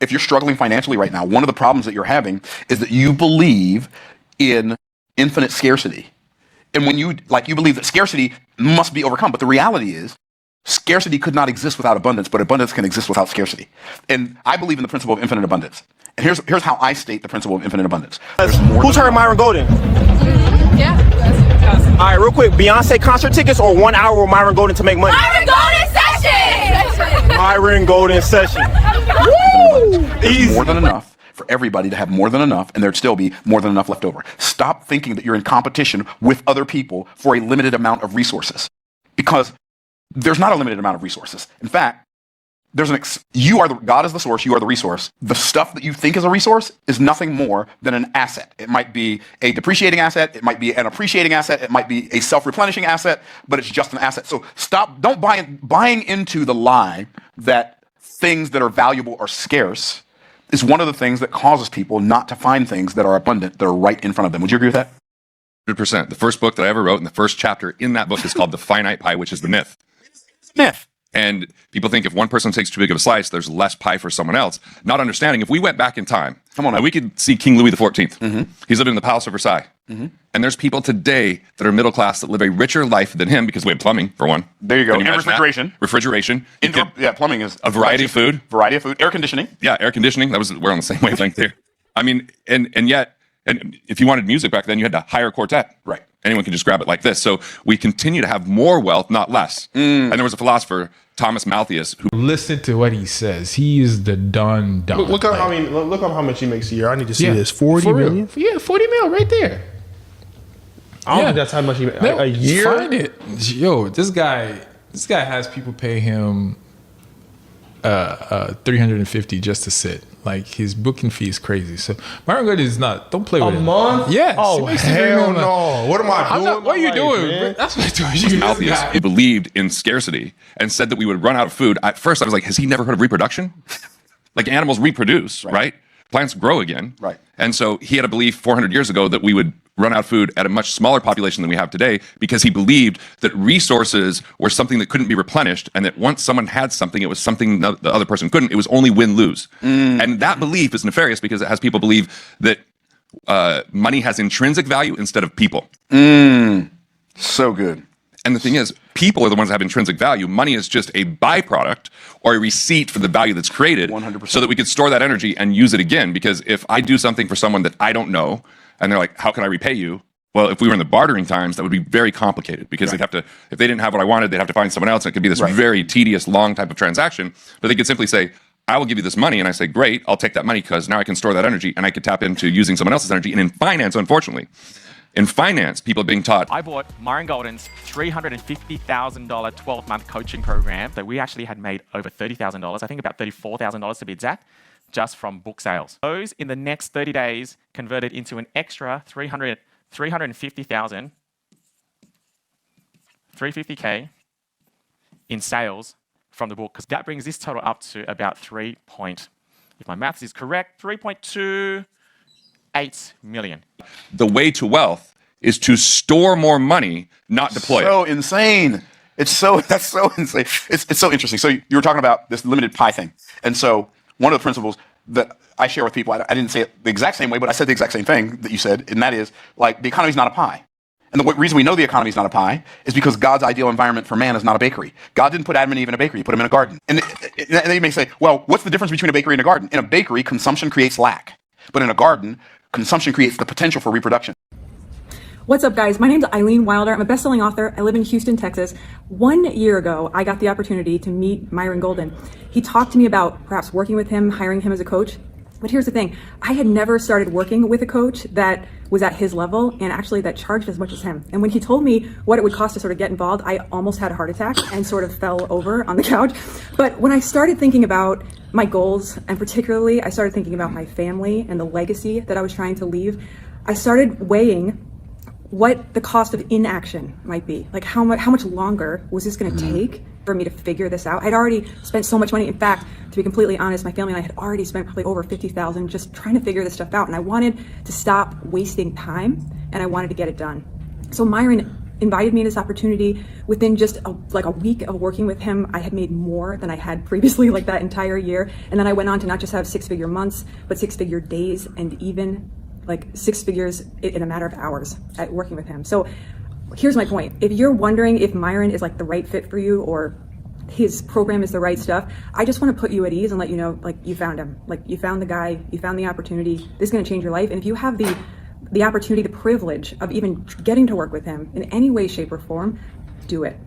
If you're struggling financially right now, one of the problems that you're having is that you believe in infinite scarcity. And when you believe that scarcity must be overcome, but the reality is scarcity could not exist without abundance, but abundance can exist without scarcity. And I believe in the principle of infinite abundance. And here's how I state the principle of infinite abundance. Who's heard Myron Golden? Yeah. All right, real quick, Beyonce concert tickets or 1 hour with Myron Golden to make money? Myron Golden session! Myron Golden session. Woo! There's Easy. more than enough for everybody to have more than enough, and there'd still be more than enough left over. Stop thinking that you're in competition with other people for a limited amount of resources, because there's not a limited amount of resources. In fact, God is the source, you are the resource. The stuff that you think is a resource is nothing more than an asset. It might be a depreciating asset, it might be an appreciating asset, it might be a self-replenishing asset, but it's just an asset. So don't buying into the lie that things that are valuable are scarce is one of the things that causes people not to find things that are abundant, that are right in front of them. Would you agree with that? 100%. The first book that I ever wrote, and the first chapter in that book is called The Finite Pie, which is the myth. Myth. And people think if one person takes too big of a slice, there's less pie for someone else. Not understanding, if we went back in time, we could see King Louis XIV. Mm-hmm. He's living in the Palace of Versailles. Mm-hmm. And there's people today that are middle class that live a richer life than him because we have plumbing, for one. There you go. And refrigeration. Refrigeration. Plumbing is a variety of food. Variety of food. Air conditioning. Yeah, air conditioning. We're on the same wavelength there. I mean, and yet, if you wanted music back then, you had to hire a quartet. Right. Anyone can just grab it like this. So we continue to have more wealth, not less. And there was a philosopher, Thomas Malthus, who listen to what he says. He is the Don. Look up how much he makes a year. I need to see this. 40 million? Yeah, 40 mil right there. I don't think that's how much he makes a year. Find it. Yo, this guy has people pay him $350 just to sit. Like, his booking fee is crazy. So Myron Golden is not. Don't play with him. A month? Yes. Oh hell no! What am I doing? What are you doing? Man? That's what I'm doing. Malthus, who believed in scarcity and said that we would run out of food. At first, I was like, has he never heard of reproduction? Like, animals reproduce, right? Plants grow again. Right. And so he had a belief 400 years ago that we would run out of food at a much smaller population than we have today, because he believed that resources were something that couldn't be replenished, and that once someone had something, it was something the other person couldn't. It was only win-lose. And that belief is nefarious because it has people believe that money has intrinsic value instead of people. So good. And the thing is, people are the ones that have intrinsic value. Money is just a byproduct or a receipt for the value that's created 100%. So that we could store that energy and use it again. Because if I do something for someone that I don't know, and they're like, how can I repay you? Well, if we were in the bartering times, that would be very complicated, because they'd have to, if they didn't have what I wanted, they'd have to find someone else. And it could be this very tedious, long type of transaction. But they could simply say, I will give you this money. And I say, great, I'll take that money because now I can store that energy and I could tap into using someone else's energy. And in finance, unfortunately, in finance, people are being taught. I bought Myron Golden's $350,000 12-month coaching program that we actually had made over $30,000, I think about $34,000 to be exact, just from book sales. Those in the next 30 days converted into an extra $350,000, $350K in sales from the book, because that brings this total up to about if my maths is correct, 3.28 million. The way to wealth is to store more money, not deploy it. So insane. That's so insane. It's so interesting. So you were talking about this limited pie thing. And so one of the principles that I share with people, I didn't say it the exact same way, but I said the exact same thing that you said, and that is, like, the economy's not a pie. And the reason we know the economy is not a pie is because God's ideal environment for man is not a bakery. God didn't put Adam and Eve in a bakery, he put them in a garden. And you may say, well, what's the difference between a bakery and a garden? In a bakery, consumption creates lack. But in a garden, consumption creates the potential for reproduction. What's up, guys? My name's Eileen Wilder. I'm a best-selling author. I live in Houston, Texas. 1 year ago, I got the opportunity to meet Myron Golden. He talked to me about perhaps working with him, hiring him as a coach. But here's the thing. I had never started working with a coach that was at his level and actually that charged as much as him. And when he told me what it would cost to sort of get involved, I almost had a heart attack and sort of fell over on the couch. But when I started thinking about my goals, and particularly I started thinking about my family and the legacy that I was trying to leave, I started weighing what the cost of inaction might be. Like, how much longer was this going to take for me to figure this out? I'd already spent so much money. In fact, to be completely honest, my family and I had already spent probably over $50,000 just trying to figure this stuff out. And I wanted to stop wasting time, and I wanted to get it done. So Myron invited me to this opportunity. Within just a week of working with him, I had made more than I had previously, like that entire year. And then I went on to not just have 6-figure months, but 6-figure days, and even like 6 figures in a matter of hours at working with him. So here's my point. If you're wondering if Myron is like the right fit for you, or his program is the right stuff, I just want to put you at ease and let you know, like, you found him. Like, you found the guy, you found the opportunity. This is going to change your life. And if you have the opportunity, the privilege of even getting to work with him in any way, shape, or form, do it.